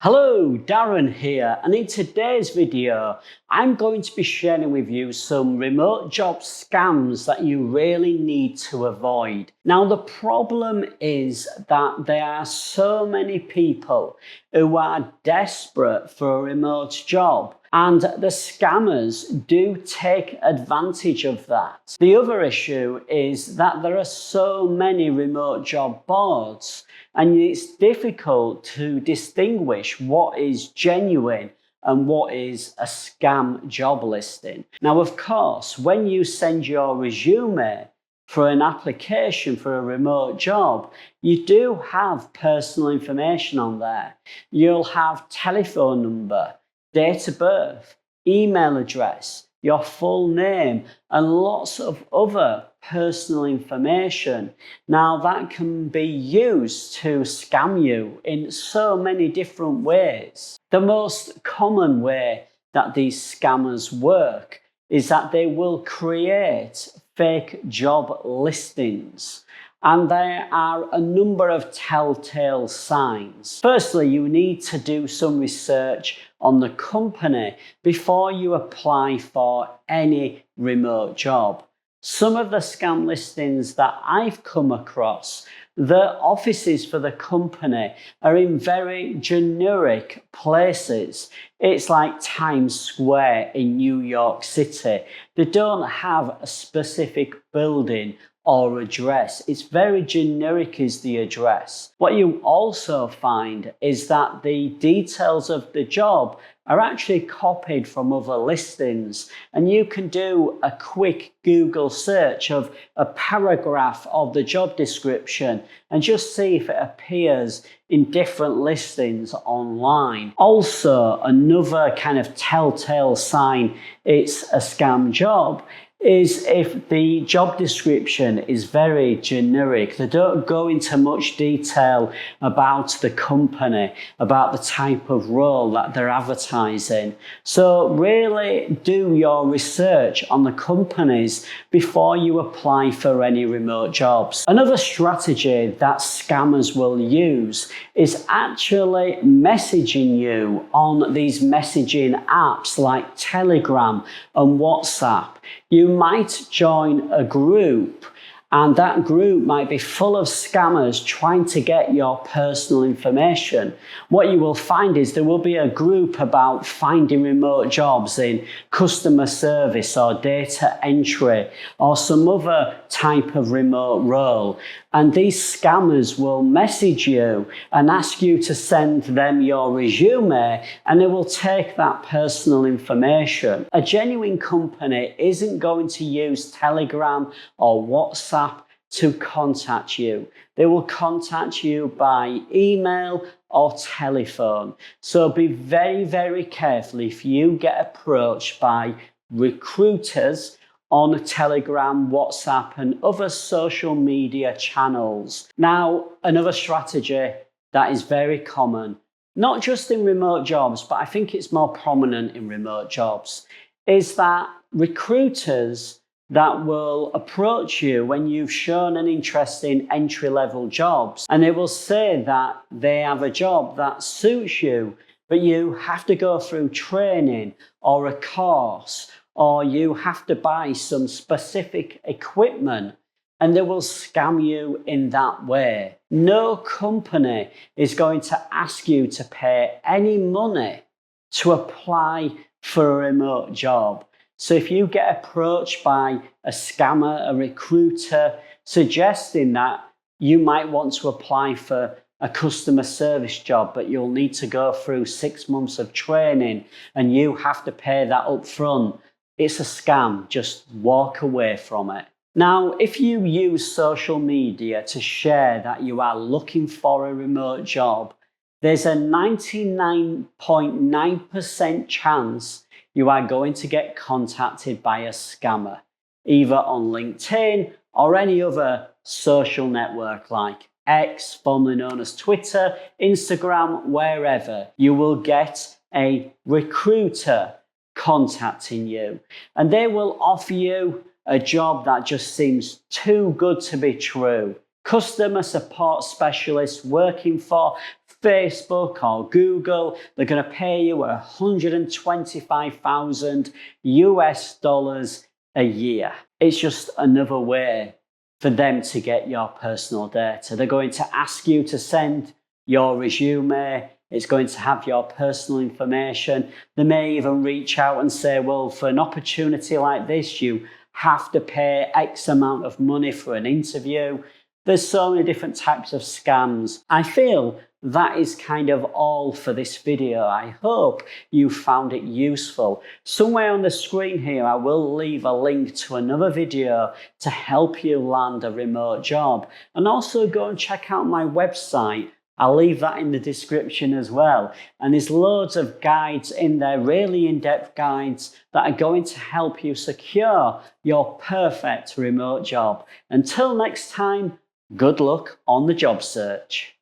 Hello, Darren here, and in today's video, I'm going to be sharing with you some remote job scams that you really need to avoid. Now, the problem is that there are so many people who are desperate for a remote job, and the scammers do take advantage of that. The other issue is that there are so many remote job boards, and it's difficult to distinguish what is genuine and what is a scam job listing. Now, of course, when you send your resume for an application for a remote job, you do have personal information on there. You'll have telephone number, date of birth, email address, your full name, and lots of other personal information. Now, that can be used to scam you in so many different ways. The most common way that these scammers work is that they will create fake job listings. And there are a number of telltale signs. Firstly, you need to do some research on the company before you apply for any remote job. Some of the scam listings that I've come across, the offices for the company are in very generic places. It's like Times Square in New York City. They don't have a specific building or address. It's very generic is the address. What you also find is that the details of the job are actually copied from other listings, and you can do a quick Google search of a paragraph of the job description and just see if it appears in different listings online. Also, another kind of telltale sign it's a scam job is if the job description is very generic. They don't go into much detail about the company, about the type of role that they're advertising. So really do your research on the companies before you apply for any remote jobs. Another strategy that scammers will use is actually messaging you on these messaging apps like Telegram and WhatsApp. You might join a group, and that group might be full of scammers trying to get your personal information. What you will find is there will be a group about finding remote jobs in customer service or data entry or some other type of remote role. And these scammers will message you and ask you to send them your resume, and they will take that personal information. A genuine company isn't going to use Telegram or WhatsApp to contact you. They will contact you by email or telephone. So be very, very careful if you get approached by recruiters on Telegram, WhatsApp, and other social media channels. Now, another strategy that is very common, not just in remote jobs, but I think it's more prominent in remote jobs, is that recruiters that will approach you when you've shown an interest in entry-level jobs, and they will say that they have a job that suits you, but you have to go through training or a course, or you have to buy some specific equipment, and they will scam you in that way. No company is going to ask you to pay any money to apply for a remote job. So if you get approached by a scammer, a recruiter, suggesting that you might want to apply for a customer service job, but you'll need to go through 6 months of training and you have to pay that up front, it's a scam. Just walk away from it. Now, if you use social media to share that you are looking for a remote job, there's a 99.9% chance you are going to get contacted by a scammer, either on LinkedIn or any other social network like X, formerly known as Twitter, Instagram, wherever. You will get a recruiter contacting you, and they will offer you a job that just seems too good to be true. customer support specialist working for Facebook or Google. They're going to pay you $125,000 US a year. It's just another way for them to get your personal data. They're going to ask you to send your resume. It's going to have your personal information. They may even reach out and say, well, for an opportunity like this, you have to pay X amount of money for an interview. There's so many different types of scams. I feel that is kind of all for this video. I hope you found it useful. Somewhere on the screen here, I will leave a link to another video to help you land a remote job. And also go and check out my website. I'll leave that in the description as well. And there's loads of guides in there, really in-depth guides that are going to help you secure your perfect remote job. Until next time, good luck on the job search.